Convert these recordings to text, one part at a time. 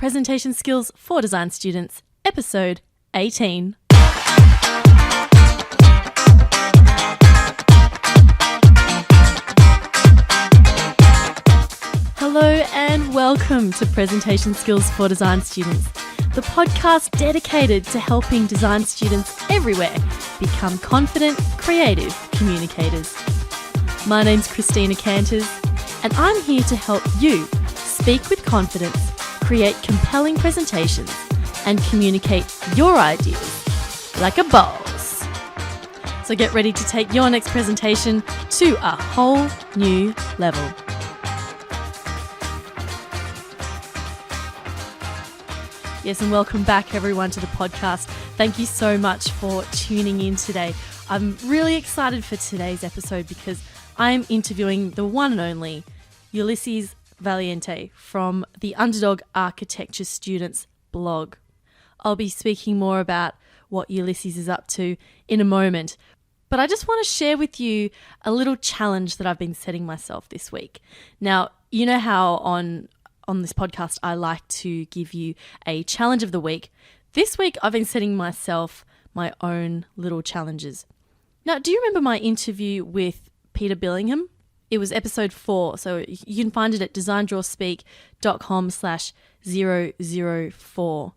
Presentation Skills for Design Students, Episode 18. Hello and welcome to Presentation Skills for Design Students, the podcast dedicated to helping design students everywhere become confident, creative communicators. My name's Christina Canters, and I'm here to help you speak with confidence, create compelling presentations, and communicate your ideas like a boss. So get ready to take your next presentation to a whole new level. Yes, and welcome back everyone to the podcast. Thank you so much for tuning in today. I'm really excited for today's episode because I'm interviewing the one and only Ulysses Valiente from the Underdog Architecture Students blog. I'll be speaking more about what Ulysses is up to in a moment, but I just want to share with you a little challenge that I've been setting myself this week. Now, you know how on this podcast I like to give you a challenge of the week. This week I've been setting myself my own little challenges. Now, do you remember my interview with Peter Billingham? It was episode 4, so you can find it at designdrawspeak.com/004.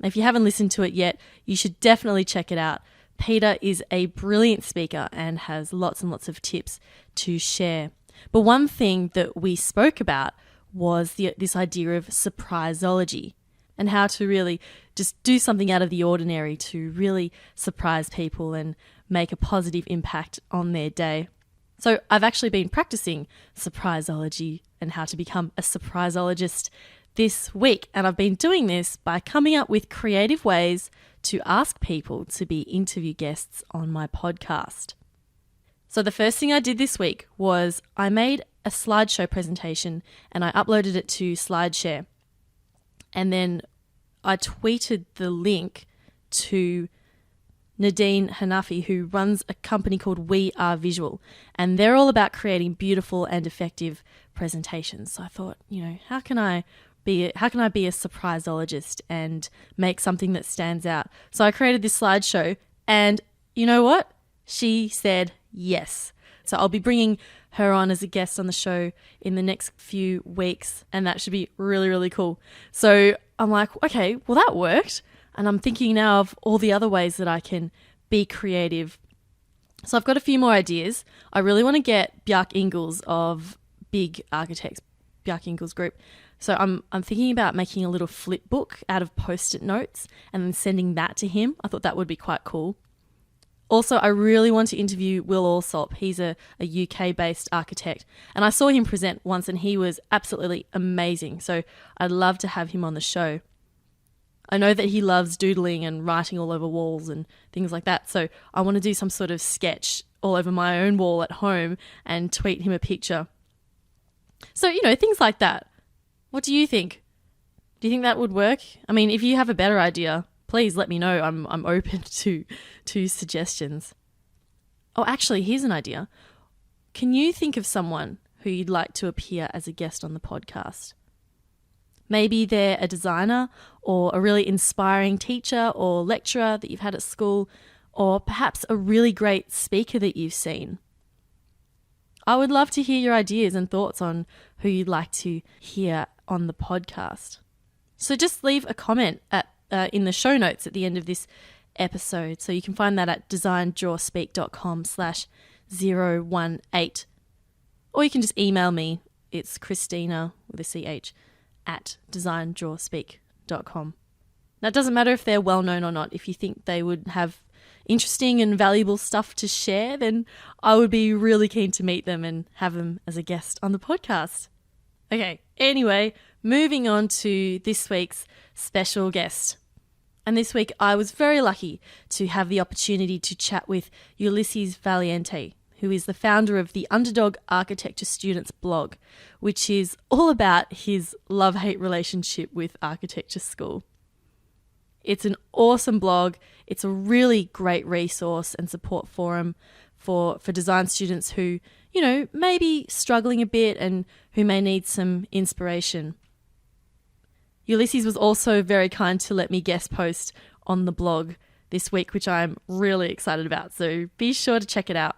If you haven't listened to it yet, you should definitely check it out. Peter is a brilliant speaker and has lots and lots of tips to share. But one thing that we spoke about was this idea of surpriseology and how to really just do something out of the ordinary to really surprise people and make a positive impact on their day. So I've actually been practicing surpriseology and how to become a surpriseologist this week. And I've been doing this by coming up with creative ways to ask people to be interview guests on my podcast. So the first thing I did this week was I made a slideshow presentation and I uploaded it to SlideShare. And then I tweeted the link to Nadine Hanafi, who runs a company called We Are Visual, and they're all about creating beautiful and effective presentations. So I thought, how can I be a surpriseologist and make something that stands out? So I created this slideshow, and you know what? She said yes. So I'll be bringing her on as a guest on the show in the next few weeks, and that should be really, really cool. So I'm like, okay, well that worked. And I'm thinking now of all the other ways that I can be creative. So I've got a few more ideas. I really want to get Bjarke Ingels of Big Architects, Bjarke Ingels Group. So I'm thinking about making a little flip book out of Post-it notes and then sending that to him. I thought that would be quite cool. Also, I really want to interview Will Alsop. He's a UK-based architect. And I saw him present once and he was absolutely amazing. So I'd love to have him on the show. I know that he loves doodling and writing all over walls and things like that. So I want to do some sort of sketch all over my own wall at home and tweet him a picture. So, things like that. What do you think? Do you think that would work? I mean, if you have a better idea, please let me know. I'm open to suggestions. Oh, actually, here's an idea. Can you think of someone who you'd like to appear as a guest on the podcast? Maybe they're a designer or a really inspiring teacher or lecturer that you've had at school, or perhaps a really great speaker that you've seen. I would love to hear your ideas and thoughts on who you'd like to hear on the podcast. So just leave a comment in the show notes at the end of this episode. So you can find that at designdrawspeak.com/018. Or you can just email me. It's Christina with a CH at designdrawspeak.com. Now, it doesn't matter if they're well known or not. If you think they would have interesting and valuable stuff to share, then I would be really keen to meet them and have them as a guest on the podcast. Okay, anyway, moving on to this week's special guest. And this week I was very lucky to have the opportunity to chat with Ulysses Valiente, who is the founder of the Underdog Architecture Students blog, which is all about his love-hate relationship with architecture school. It's an awesome blog. It's a really great resource and support forum for design students who, may be struggling a bit and who may need some inspiration. Ulysses was also very kind to let me guest post on the blog this week, which I'm really excited about. So be sure to check it out.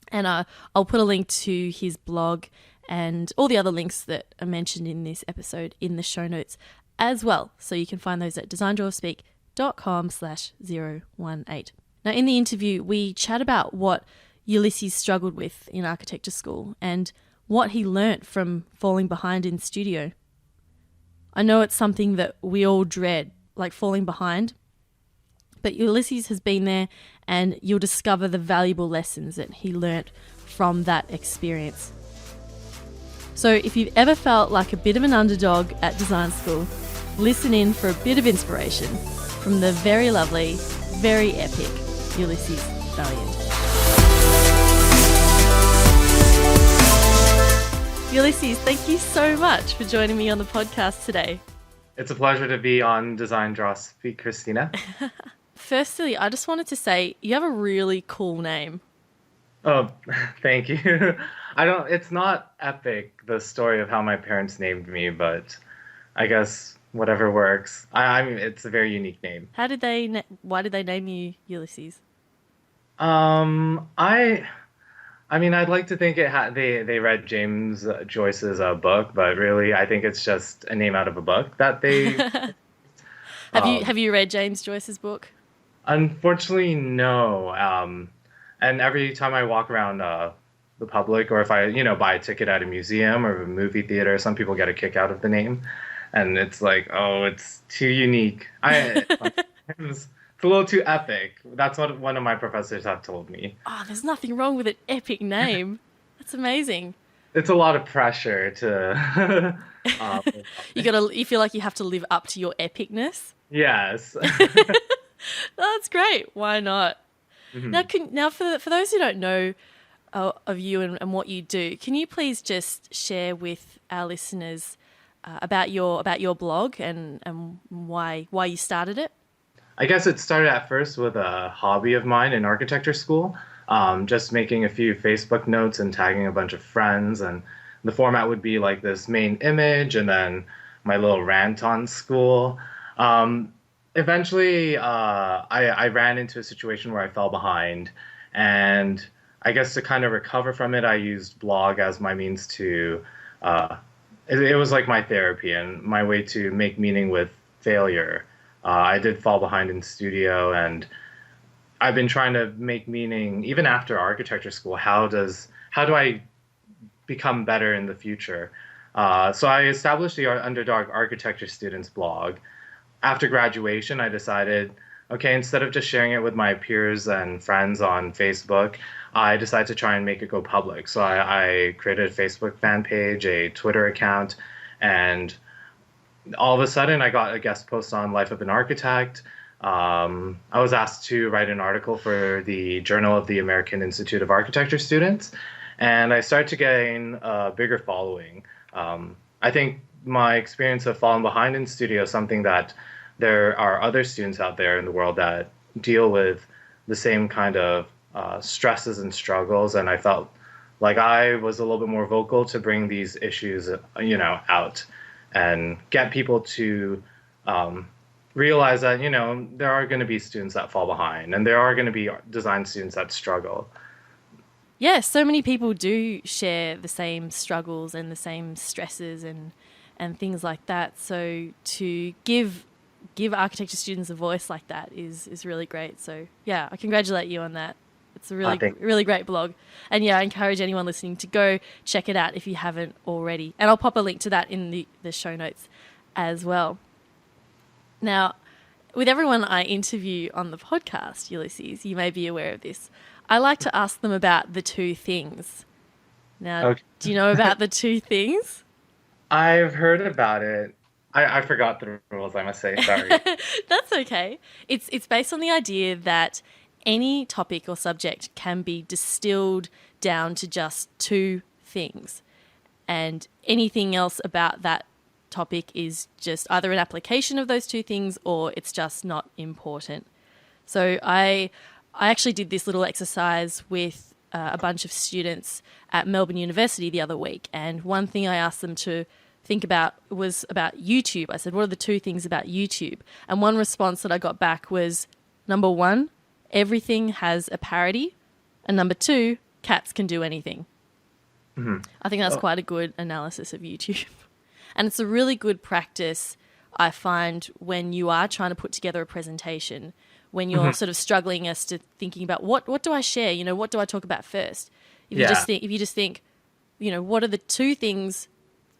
And I'll put a link to his blog and all the other links that are mentioned in this episode in the show notes as well. So you can find those at designdrawerspeak.com/018. Now, in the interview, we chat about what Ulysses struggled with in architecture school and what he learnt from falling behind in studio. I know it's something that we all dread, like falling behind, but Ulysses has been there, and you'll discover the valuable lessons that he learnt from that experience. So if you've ever felt like a bit of an underdog at design school, listen in for a bit of inspiration from the very lovely, very epic Ulysses Valiente. Ulysses, thank you so much for joining me on the podcast today. It's a pleasure to be on Design Draw Speak, Christina. Firstly, I just wanted to say you have a really cool name. Oh, thank you. It's not epic, the story of how my parents named me, but I guess whatever works. I mean, it's a very unique name. Why did they name you Ulysses? I mean, I'd like to think they read James Joyce's book, but really, I think it's just a name out of a book that they. Have you read James Joyce's book? Unfortunately, no. And every time I walk around the public, or if I buy a ticket at a museum or a movie theater, some people get a kick out of the name, and it's like, oh, it's too unique. It's a little too epic. That's what one of my professors have told me. Oh, there's nothing wrong with an epic name. That's amazing. It's a lot of pressure to. You feel like you have to live up to your epicness. Yes. That's great. Why not? Mm-hmm. Now, for those who don't know of you and what you do, can you please just share with our listeners about your blog and why you started it? I guess it started at first with a hobby of mine in architecture school, just making a few Facebook notes and tagging a bunch of friends. And the format would be like this main image and then my little rant on school. Eventually, I ran into a situation where I fell behind. And I guess to kind of recover from it, I used blog as my means to, it was like my therapy and my way to make meaning with failure. I did fall behind in studio, and I've been trying to make meaning even after architecture school. How do I become better in the future? So I established the Underdog Architecture Students blog. After graduation, I decided, okay, instead of just sharing it with my peers and friends on Facebook, I decided to try and make it go public. So I created a Facebook fan page, a Twitter account, and all of a sudden, I got a guest post on Life of an Architect. I was asked to write an article for the Journal of the American Institute of Architecture students, and I started to gain a bigger following. I think my experience of falling behind in studio is something that there are other students out there in the world that deal with the same kind of stresses and struggles, and I felt like I was a little bit more vocal to bring these issues, out. And get people to realize that, there are going to be students that fall behind and there are going to be design students that struggle. Yeah, so many people do share the same struggles and the same stresses and things like that. So to give architecture students a voice like that is really great. So yeah, I congratulate you on that. It's a really great blog. And yeah, I encourage anyone listening to go check it out if you haven't already. And I'll pop a link to that in the show notes as well. Now, with everyone I interview on the podcast, Ulysses, you may be aware of this, I like to ask them about the two things. Now, okay. Do you know about the two things? I've heard about it. I forgot the rules, I must say. Sorry. That's okay. It's based on the idea that any topic or subject can be distilled down to just two things, and anything else about that topic is just either an application of those two things or it's just not important. So I actually did this little exercise with a bunch of students at Melbourne University the other week, and one thing I asked them to think about was about YouTube. I said, what are the two things about YouTube? And one response that I got back was, number one, everything has a parody. And number two, cats can do anything. I think that's quite a good analysis of YouTube. And it's a really good practice, I find, when you are trying to put together a presentation, when you're sort of struggling as to thinking about what do I share? You know, what do I talk about first? If you just think, you know, what are the two things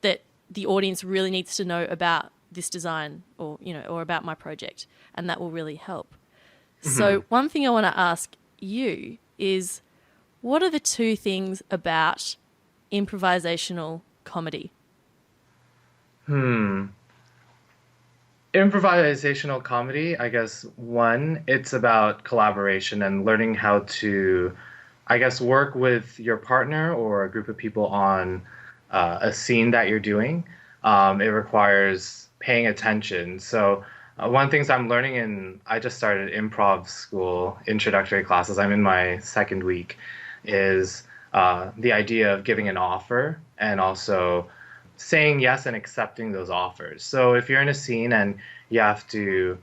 that the audience really needs to know about this design or, you know, or about my project, and that will really help. So one thing I want to ask you is, what are the two things about improvisational comedy? Improvisational comedy, I guess, one, it's about collaboration and learning how to, I guess, work with your partner or a group of people on a scene that you're doing. It requires paying attention. So one of the things I'm learning I just started improv school, introductory classes. I'm in my second week, is the idea of giving an offer and also saying yes and accepting those offers. So if you're in a scene and you have to,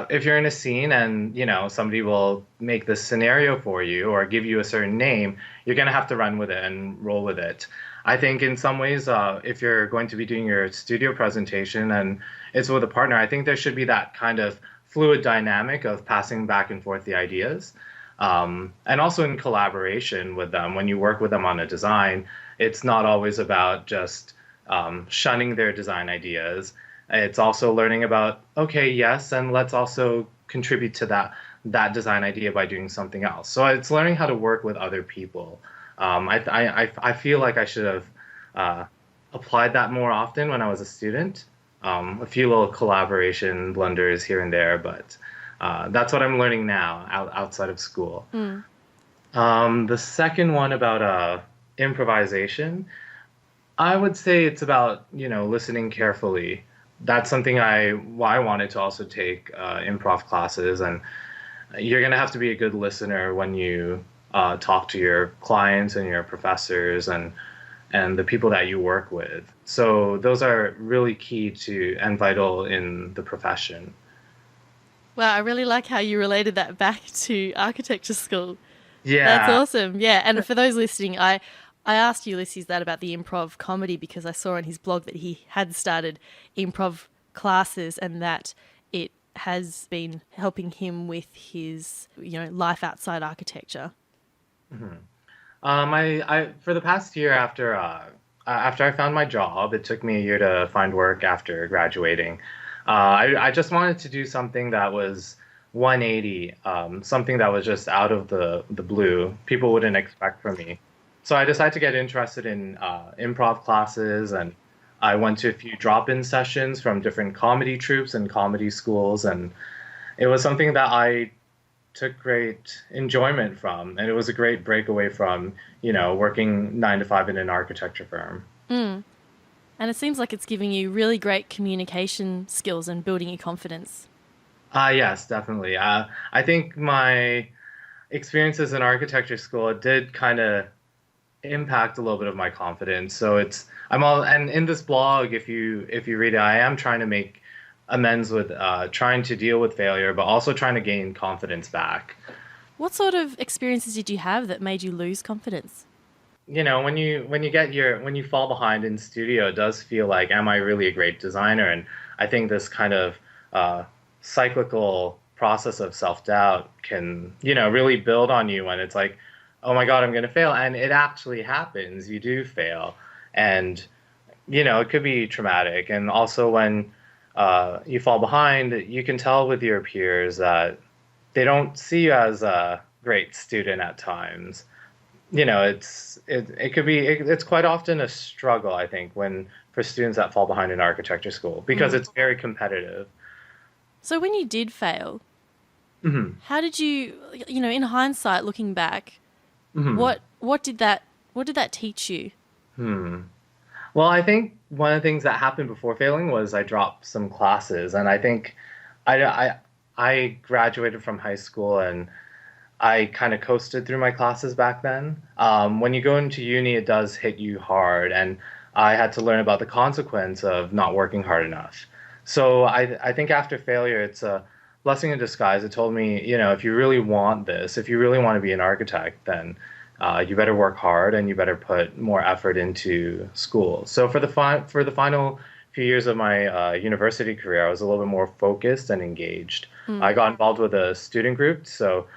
if you're in a scene and, you know, somebody will make this scenario for you or give you a certain name, you're going to have to run with it and roll with it. I think in some ways, if you're going to be doing your studio presentation and it's with a partner, I think there should be that kind of fluid dynamic of passing back and forth the ideas. And also in collaboration with them, when you work with them on a design, it's not always about just shunning their design ideas. It's also learning about, okay, yes, and let's also contribute to that design idea by doing something else. So it's learning how to work with other people. I feel like I should have applied that more often when I was a student. A few little collaboration blunders here and there, but that's what I'm learning now outside of school. The second one about improvisation, I would say it's about, you know, listening carefully. That's something I wanted to also take improv classes, and you're going to have to be a good listener when you talk to your clients and your professors and the people that you work with. So those are really key to and vital in the profession. Wow, I really like how you related that back to architecture school. Yeah. That's awesome. Yeah, and for those listening, I asked Ulysses that about the improv comedy because I saw on his blog that he had started improv classes and that it has been helping him with his, you know, life outside architecture. I for the past year after I found my job, it took me a year to find work after graduating. I just wanted to do something that was 180, something that was just out of the blue, people wouldn't expect from me. So I decided to get interested in improv classes, and I went to a few drop-in sessions from different comedy troupes and comedy schools, and it was something that I took great enjoyment from, and it was a great breakaway from, you know, working 9 to 5 in an architecture firm. And it seems like it's giving you really great communication skills and building your confidence. Yes, definitely. I think my experiences in architecture school did kind of impact a little bit of my confidence. So and in this blog, if you read it, I am trying to make amends with trying to deal with failure, but also trying to gain confidence back. What sort of experiences did you have that made you lose confidence? You know, when you fall behind in studio, it does feel like, am I really a great designer? And I think this kind of cyclical process of self-doubt can, you know, really build on you when it's like, oh my God, I'm going to fail. And it actually happens. You do fail. And, you know, it could be traumatic. And also when you fall behind, you can tell with your peers that they don't see you as a great student at times. You know, it's quite often a struggle, I think, for students that fall behind in architecture school, because it's very competitive. So when you did fail, how did you, you know, in hindsight, looking back, what did that teach you? Well, I think one of the things that happened before failing was I dropped some classes, and I think I graduated from high school and I kind of coasted through my classes back then. When you go into uni, it does hit you hard, and I had to learn about the consequence of not working hard enough. So I think after failure, it's a blessing in disguise. It told me, if you really want this, if you really want to be an architect, then you better work hard and you better put more effort into school. So for the final few years of my university career, I was a little bit more focused and engaged. I got involved with a student group, so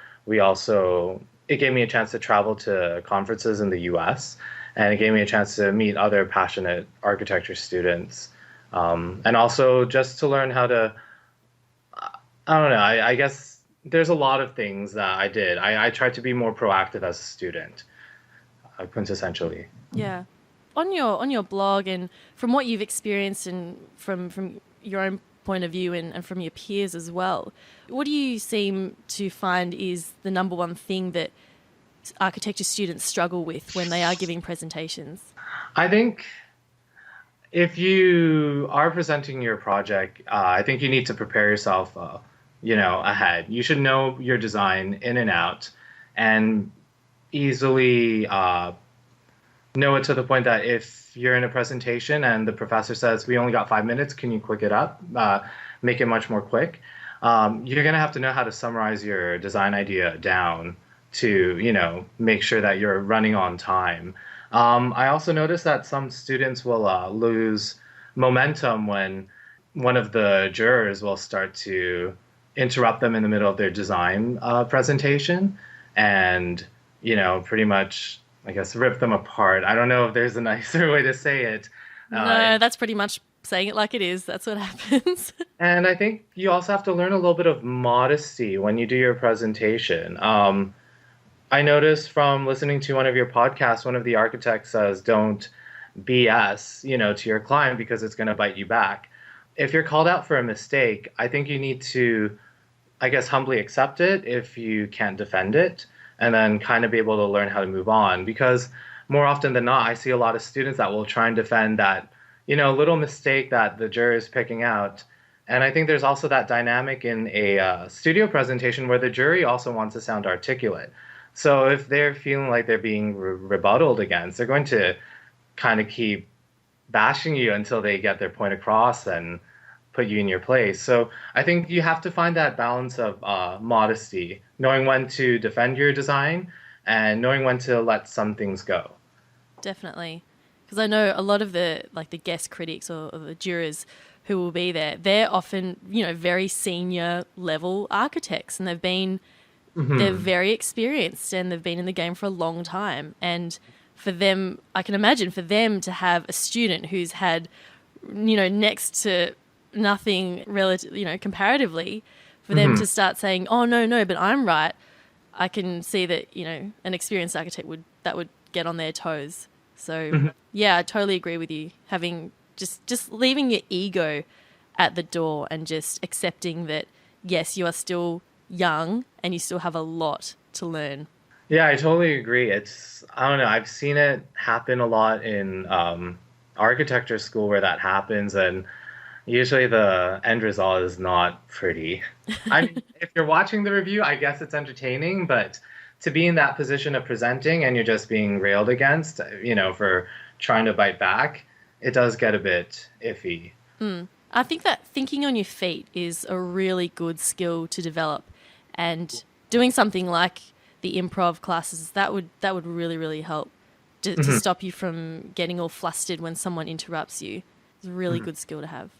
it gave me a chance to travel to conferences in the US, and it gave me a chance to meet other passionate architecture students, and also just to learn how to, I don't know, I guess there's a lot of things that I did. I tried to be more proactive as a student, quintessentially. Yeah. On your blog, and from what you've experienced and from your own point of view and from your peers as well, what do you seem to find is the number one thing that architecture students struggle with when they are giving presentations? I think if you are presenting your project, I think you need to prepare yourself, ahead. You should know your design in and out, and easily know it to the point that if you're in a presentation and the professor says, we only got 5 minutes, can you quick it up, make it much more quick? You're going to have to know how to summarize your design idea down to, make sure that you're running on time. I also noticed that some students will lose momentum when one of the jurors will start to interrupt them in the middle of their design presentation and, pretty much, I guess, rip them apart. I don't know if there's a nicer way to say it. No, that's pretty much saying it like it is. That's what happens. And I think you also have to learn a little bit of modesty when you do your presentation. I noticed from listening to one of your podcasts, one of the architects says, don't BS, to your client because it's going to bite you back. If you're called out for a mistake, I think you need to, I guess, humbly accept it if you can't defend it, and then kind of be able to learn how to move on. Because more often than not, I see a lot of students that will try and defend that, little mistake that the juror is picking out. And I think there's also that dynamic in a studio presentation where the jury also wants to sound articulate. So if they're feeling like they're being rebutted against, they're going to kind of keep bashing you until they get their point across and put you in your place. So I think you have to find that balance of modesty, knowing when to defend your design and knowing when to let some things go. Definitely. Because I know a lot of the guest critics or the jurors who will be there, they're often, very senior level architects, and they're very experienced and they've been in the game for a long time. And for them, I can imagine for them to have a student who's had, next to nothing relative, comparatively, for them to start saying, oh, no, but I'm right. I can see that, an experienced architect would get on their toes. So, yeah, I totally agree with you. Having just leaving your ego at the door and just accepting that, yes, you are still young and you still have a lot to learn. Yeah, I totally agree. I don't know, I've seen it happen a lot in architecture school where that happens, and usually the end result is not pretty. I mean, if you're watching the review, I guess it's entertaining, but to be in that position of presenting and you're just being railed against, for trying to bite back, it does get a bit iffy. I think that thinking on your feet is a really good skill to develop, and doing something like the improv classes, that would really, really help to stop you from getting all flustered when someone interrupts you. It's a really good skill to have.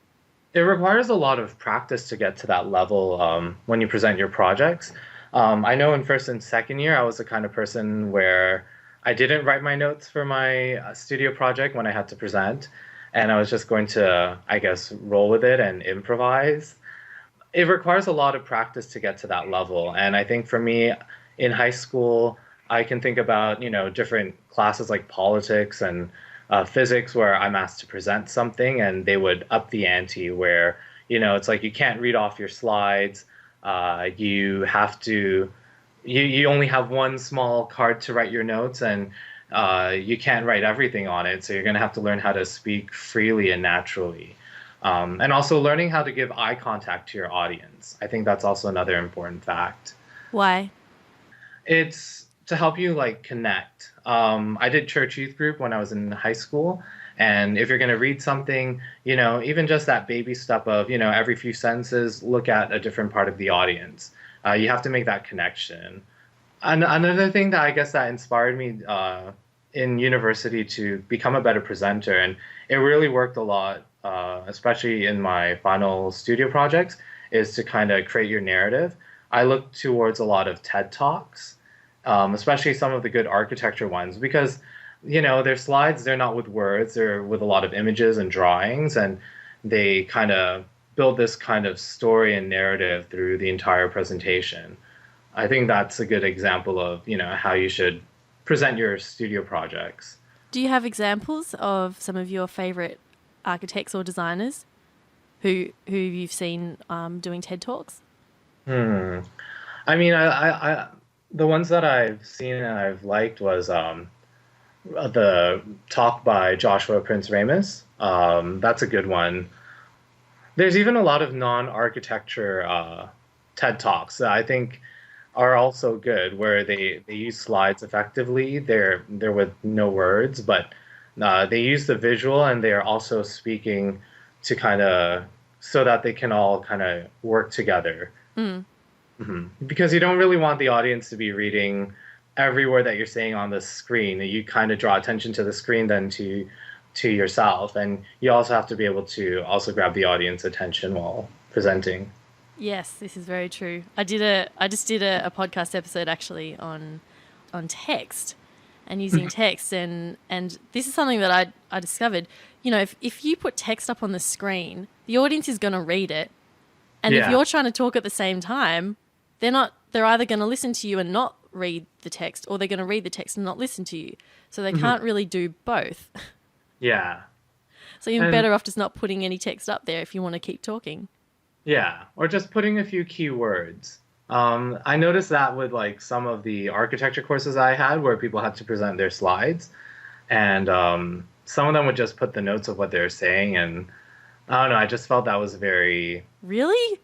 It requires a lot of practice to get to that level when you present your projects. I know in first and second year, I was the kind of person where I didn't write my notes for my studio project when I had to present, and I was just going to, I guess, roll with it and improvise. It requires a lot of practice to get to that level. And I think for me in high school, I can think about, different classes like politics and physics where I'm asked to present something and they would up the ante where, it's like you can't read off your slides. You have to, you only have one small card to write your notes, and you can't write everything on it. So you're going to have to learn how to speak freely and naturally. And also learning how to give eye contact to your audience. I think that's also another important fact. Why? It's to help you connect. I did church youth group when I was in high school, And if you're going to read something, even just that baby step of, every few sentences, look at a different part of the audience. You have to make that connection. Another thing that I guess that inspired me in university to become a better presenter, and it really worked a lot, especially in my final studio projects, is to kind of create your narrative. I look towards a lot of TED Talks, especially some of the good architecture ones, because their slides, they're not with words, they're with a lot of images and drawings, and they kind of build this kind of story and narrative through the entire presentation. I think that's a good example of, how you should present your studio projects. Do you have examples of some of your favorite architects or designers who you've seen doing TED Talks? I mean, I the ones that I've seen and I've liked was the talk by Joshua Prince Ramus. That's a good one. There's even a lot of non-architecture TED Talks that I think are also good, where they use slides effectively. They're with no words, but they use the visual, and they are also speaking to kind of so that they can all kind of work together. Because you don't really want the audience to be reading every word that you're saying on the screen. You kind of draw attention to the screen then to yourself, and you also have to be able to also grab the audience attention while presenting. Yes, this is very true. I just did a podcast episode actually on text and using text, and this is something that I discovered. If you put text up on the screen, the audience is going to read it, and if you're trying to talk at the same time, they're either going to listen to you and not read the text, or they're going to read the text and not listen to you. So they can't really do both. Yeah. So you're better off just not putting any text up there if you want to keep talking. Yeah, or just putting a few keywords. I noticed that with like some of the architecture courses I had where people had to present their slides, and some of them would just put the notes of what they were saying, and I don't know, I just felt that was very... Really?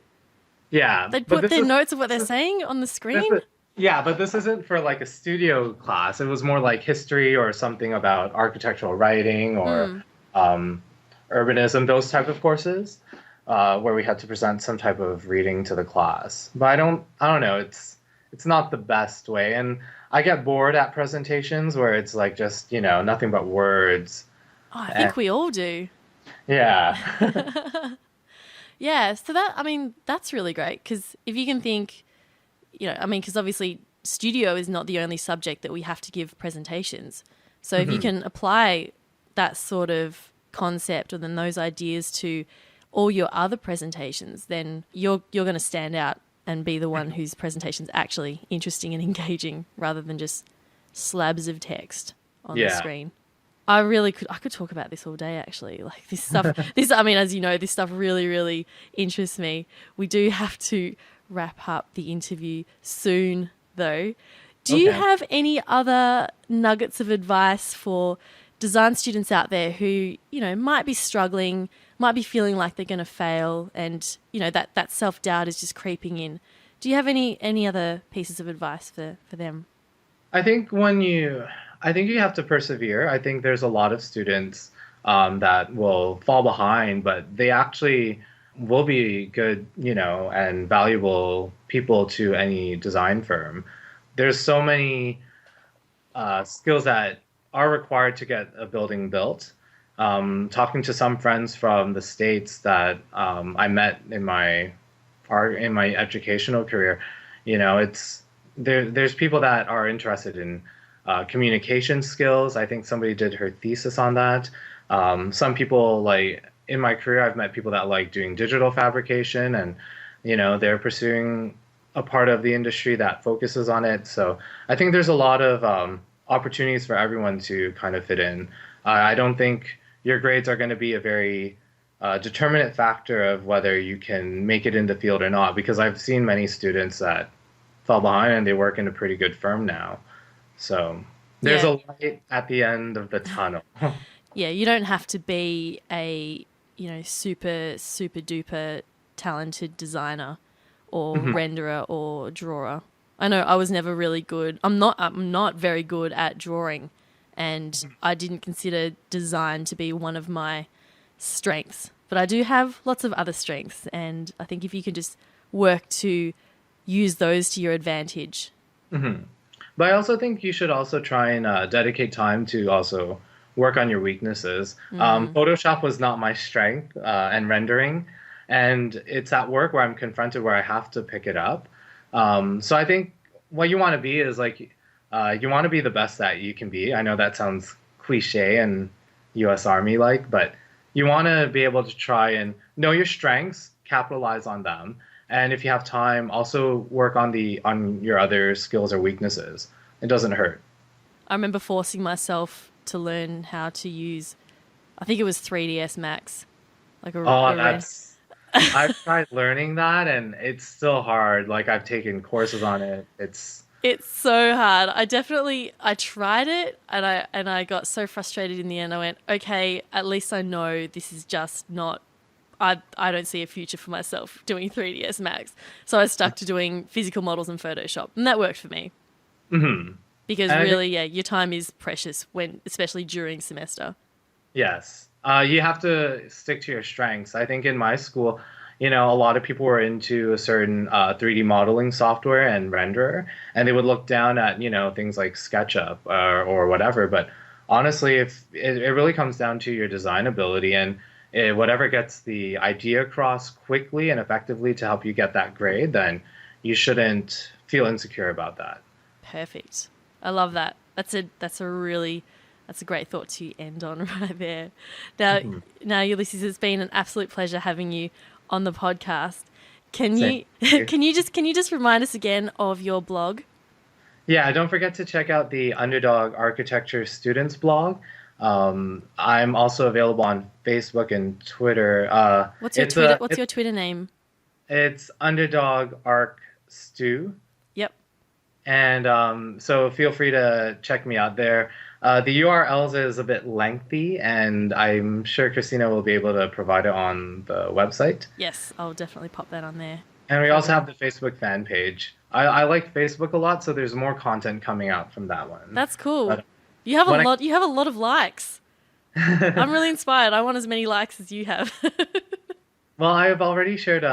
Yeah. They'd put their notes of what they're saying on the screen? Yeah, but this isn't for like a studio class. It was more like history or something about architectural writing or urbanism, those type of courses, where we had to present some type of reading to the class. But I don't know. It's not the best way, and I get bored at presentations where it's like just nothing but words. Oh, I think we all do. Yeah. Yeah. So that's really great, because if you can think, because obviously studio is not the only subject that we have to give presentations. So if you can apply that sort of concept or then those ideas to all your other presentations, then you're going to stand out and be the one whose presentation's actually interesting and engaging, rather than just slabs of text on the screen. I could talk about this all day, actually. Like this stuff, as you know, this stuff really, really interests me. We do have to wrap up the interview soon, though. Do you have any other nuggets of advice for design students out there who, might be struggling, might be feeling like they're going to fail, and, that self-doubt is just creeping in? Do you have any other pieces of advice for them? I think you have to persevere. I think there's a lot of students that will fall behind, but they actually will be good, and valuable people to any design firm. There's so many skills that are required to get a building built. Talking to some friends from the States that I met in my educational career, there's people that are interested in communication skills. I think somebody did her thesis on that. Some people, like in my career, I've met people that like doing digital fabrication, and they're pursuing a part of the industry that focuses on it. So I think there's a lot of opportunities for everyone to kind of fit in. I don't think your grades are going to be a very determinate factor of whether you can make it in the field or not, because I've seen many students that fell behind and they work in a pretty good firm now. So there's a light at the end of the tunnel. Yeah, you don't have to be a, super, super duper talented designer or renderer or drawer. I know I was never really good. I'm not very good at drawing, and I didn't consider design to be one of my strengths. But I do have lots of other strengths, and I think if you can just work to use those to your advantage. Mm-hmm. But I also think you should also try and dedicate time to also work on your weaknesses. Photoshop was not my strength, and rendering, and it's at work where I'm confronted where I have to pick it up. So I think what you want to be is like, you want to be the best that you can be. I know that sounds cliche and U.S. Army like, but you want to be able to try and know your strengths, capitalize on them, and if you have time, also work on your other skills or weaknesses. It doesn't hurt. I remember forcing myself to learn how to use, I think it was 3ds Max. I've tried learning that, and it's still hard. Like, I've taken courses on it. It's so hard. I tried it, and I got so frustrated in the end. I went, okay, at least I know this is just not, I don't see a future for myself doing 3ds Max. So I stuck to doing physical models in Photoshop, and that worked for me. Mm-hmm. Because really, your time is precious, especially during semester. Yes. You have to stick to your strengths. I think in my school, a lot of people were into a certain 3D modeling software and renderer, and they would look down at, things like SketchUp or whatever. But honestly, if it really comes down to your design ability, and whatever gets the idea across quickly and effectively to help you get that grade, then you shouldn't feel insecure about that. Perfect. I love that. That's a great thought to end on right there. Now, Ulysses, it's been an absolute pleasure having you on the podcast. Can you just remind us again of your blog? Yeah, don't forget to check out the Underdog Architecture Students blog. I'm also available on Facebook and Twitter. What's your Twitter name? It's Underdog Arc Stu. Yep. And so feel free to check me out there. The URLs is a bit lengthy, and I'm sure Christina will be able to provide it on the website. Yes, I'll definitely pop that on there. And we also have the Facebook fan page. I like Facebook a lot, so there's more content coming out from that one. That's cool. But you have a lot of likes. I'm really inspired. I want as many likes as you have. Well, I have already shared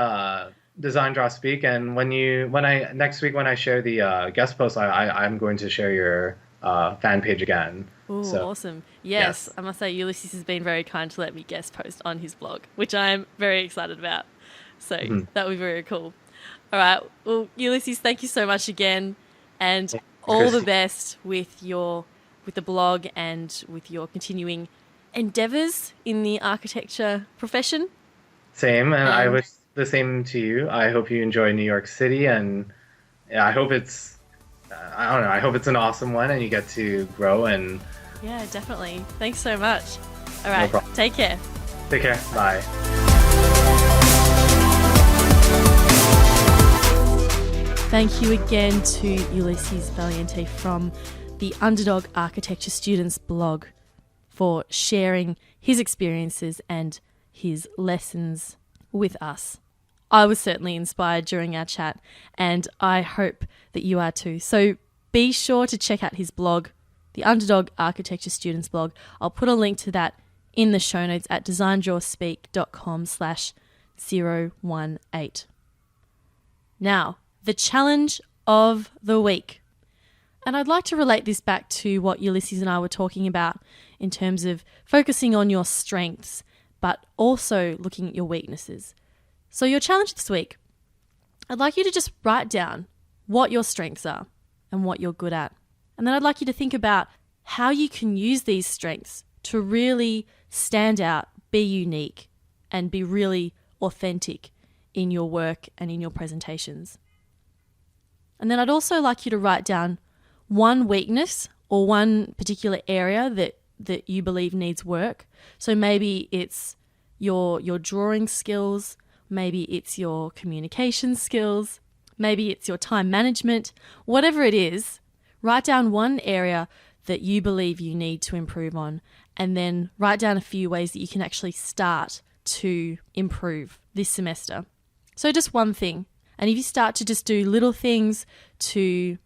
Design Draw Speak, and next week when I share the guest post, I'm going to share your fan page again. Oh, so, awesome. Yes, I must say Ulysses has been very kind to let me guest post on his blog, which I'm very excited about. So that would be very cool. All right. Well, Ulysses, thank you so much again, and all the best with the blog and with your continuing endeavors in the architecture profession. Same, and I wish the same to you. I hope you enjoy New York City, and I hope it's I hope it's an awesome one and you get to grow. And yeah, definitely. Thanks so much. All right, no take care. Take care. Bye. Thank you again to Ulysses Valiente from the Underdog Architecture Students blog for sharing his experiences and his lessons with us. I was certainly inspired during our chat, and I hope that you are too. So be sure to check out his blog, the Underdog Architecture Students blog. I'll put a link to that in the show notes at designdrawspeak.com/018. Now, the challenge of the week. And I'd like to relate this back to what Ulysses and I were talking about in terms of focusing on your strengths, but also looking at your weaknesses. So your challenge this week, I'd like you to just write down what your strengths are and what you're good at. And then I'd like you to think about how you can use these strengths to really stand out, be unique, and be really authentic in your work and in your presentations. And then I'd also like you to write down one weakness or one particular area that you believe needs work. So maybe it's your drawing skills, maybe it's your communication skills, maybe it's your time management, whatever it is, write down one area that you believe you need to improve on, and then write down a few ways that you can actually start to improve this semester. So just one thing. And if you start to just do little things to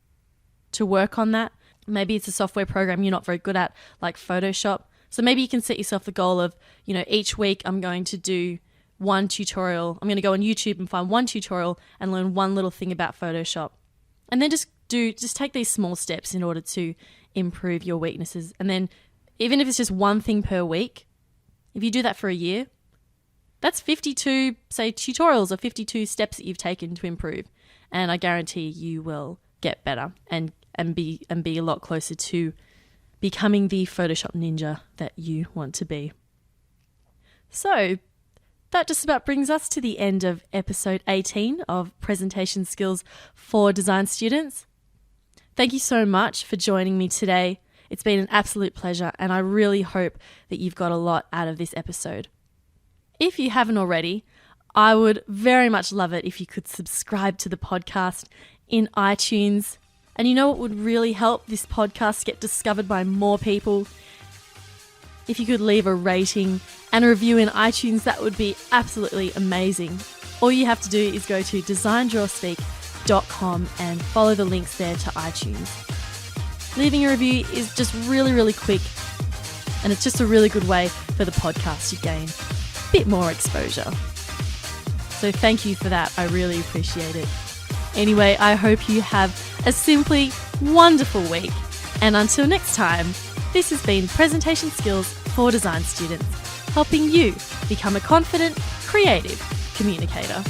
work on that, Maybe it's a software program you're not very good at, like Photoshop. So maybe you can set yourself the goal of, each week I'm going to do one tutorial. I'm going to go on YouTube and find one tutorial and learn one little thing about Photoshop. And then just take these small steps in order to improve your weaknesses. And then even if it's just one thing per week, if you do that for a year, that's 52, say, tutorials or 52 steps that you've taken to improve. And I guarantee you will get better and be a lot closer to becoming the Photoshop ninja that you want to be. So that just about brings us to the end of episode 18 of Presentation Skills for Design Students. Thank you so much for joining me today. It's been an absolute pleasure, and I really hope that you've got a lot out of this episode. If you haven't already, I would very much love it if you could subscribe to the podcast in iTunes. And you know what would really help this podcast get discovered by more people? If you could leave a rating and a review in iTunes, that would be absolutely amazing. All you have to do is go to designdrawspeak.com and follow the links there to iTunes. Leaving a review is just really, really quick, and it's just a really good way for the podcast to gain a bit more exposure. So thank you for that. I really appreciate it. Anyway, I hope you have a simply wonderful week. And until next time, this has been Presentation Skills for Design Students, helping you become a confident, creative communicator.